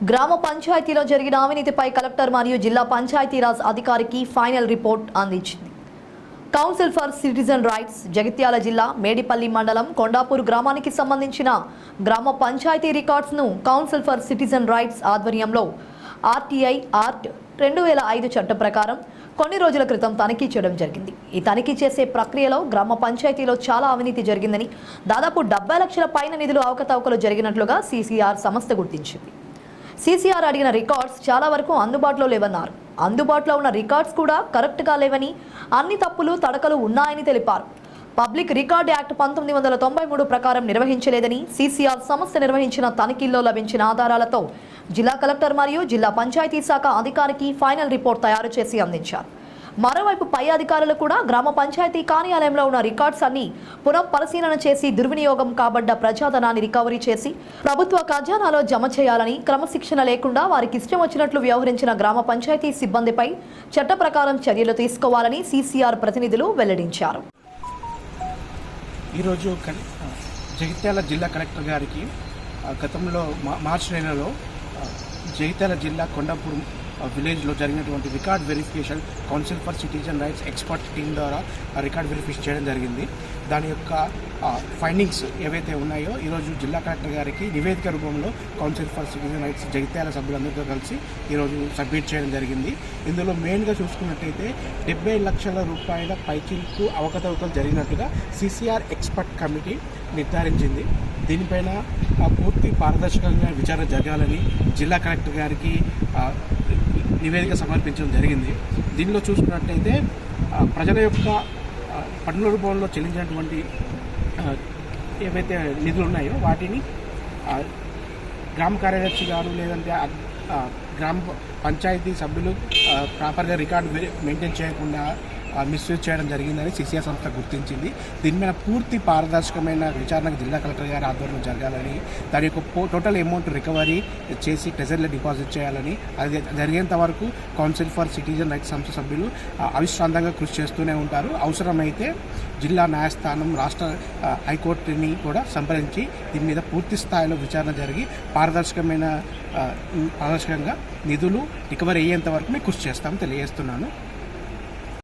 గ్రామ పంచాయతీలో జరిగిన అవినీతిపై కలెక్టర్ మరియు జిల్లా పంచాయతీరాజ్ అధికారికి ఫైనల్ రిపోర్ట్ అందించింది. Council for citizen rights Jagtial జిల్లా మేడిపల్లి మండలం కొండాపూర్ గ్రామానికి సంబంధించిన గ్రామ పంచాయతీ రికార్డ్స్ను కౌన్సిల్ ఫర్ సిటిజన్ రైట్స్ ఆధ్వర్యంలో ఆర్టీఐ యాక్ట్ 2005 చట్టం ప్రకారం కొన్ని రోజుల క్రితం తనిఖీ చేయడం జరిగింది. ఈ తనిఖీ చేసే ప్రక్రియలో గ్రామ పంచాయతీలో చాలా అవినీతి జరిగిందని, దాదాపు 70 లక్షల పైన నిధులు అవకతవకలు జరిగినట్లుగా సీసీఆర్ సంస్థ గుర్తించింది. సీసీఆర్ అడిగిన రికార్డ్స్ చాలా వరకు అందుబాటులో లేవన్నారు. అందుబాటులో ఉన్న రికార్డ్స్ కూడా కరెక్ట్గా లేవని, అన్ని తప్పులు తడకలు ఉన్నాయని తెలిపారు. పబ్లిక్ రికార్డ్ యాక్ట్ 1993 ప్రకారం నిర్వహించలేదని, సీసీఆర్ సంస్థ నిర్వహించిన తనిఖీల్లో లభించిన ఆధారాలతో జిల్లా కలెక్టర్ మరియు జిల్లా పంచాయతీ శాఖ అధికారికి ఫైనల్ రిపోర్ట్ తయారు చేసి అందించారు. మరోవైపు పై అధికారులు కూడా గ్రామ పంచాయతీ కార్యాలయంలో ఉన్న రికార్డ్స్ అన్ని పునఃపరిశీలన చేసి దుర్వినియోగం కాబడ్డ ప్రజాధనాన్ని రికవరీ చేసి ప్రభుత్వ ఖజానాలో జమ చేయాలని, క్రమశిక్షణ లేకుండా వారికి ఇష్టం వచ్చినట్లు వ్యవహరించిన గ్రామ పంచాయతీ సిబ్బందిపై చట్ట ప్రకారం చర్యలు తీసుకోవాలని సీసీఆర్ ప్రతినిధులు వెల్లడించారు. ఈరోజు జగిత్యాల జిల్లా కలెక్టర్ గారికి గతంలో మార్చి నెలలో జగిత్యాల జిల్లా కొండాపూర్ విలేజ్లో జరిగినటువంటి record verification council for citizen rights expert team ద్వారా రికార్డ్ వెరిఫికేషన్ చేయడం జరిగింది. దాని యొక్క ఫైండింగ్స్ ఏవైతే ఉన్నాయో ఈరోజు జిల్లా కలెక్టర్ గారికి నివేదిక రూపంలో council for citizen rights Jagtial సభ్యులందరితో కలిసి ఈరోజు సబ్మిట్ చేయడం జరిగింది. ఇందులో మెయిన్గా చూసుకున్నట్టయితే 70 లక్షల రూపాయల పైచిలకు అవకతవకలు జరిగినట్టుగా సీసీఆర్ ఎక్స్పర్ట్ కమిటీ నిర్ధారించింది. దీనిపైన పూర్తి పారదర్శకంగా విచారణ జరగాలని జిల్లా కలెక్టర్ గారికి నివేదిక సమర్పించడం జరిగింది. దీనిలో చూసుకున్నట్టయితే ప్రజల యొక్క పన్నుల రూపంలో చెల్లించినటువంటి ఏవైతే నిధులు ఉన్నాయో వాటిని గ్రామ కార్యదర్శి గారు లేదంటే గ్రామ పంచాయతీ సభ్యులు ప్రాపర్గా రికార్డు మెయింటైన్ చేయకుండా మిస్యూజ్ చేయడం జరిగిందని సీసీఆర్ సంస్థ గుర్తించింది. దీని మీద పూర్తి పారదర్శకమైన విచారణకు జిల్లా కలెక్టర్ గారి ఆధ్వర్యంలో జరగాలని, దాని యొక్క టోటల్ అమౌంట్ రికవరీ చేసి ట్రెజరీలో డిపాజిట్ చేయాలని, అది జరిగేంత వరకు కౌన్సిల్ ఫర్ సిటిజన్ రైట్స్ సంస్థ సభ్యులు అవిశ్రాంతంగా కృషి చేస్తూనే ఉంటారు. అవసరమైతే జిల్లా న్యాయస్థానం, రాష్ట్ర హైకోర్టుని కూడా సంప్రదించి దీని మీద పూర్తి స్థాయిలో విచారణ జరిగి పారదర్శకంగా నిధులు రికవరీ అయ్యేంత వరకు మేము కృషి చేస్తామని తెలియజేస్తున్నాను.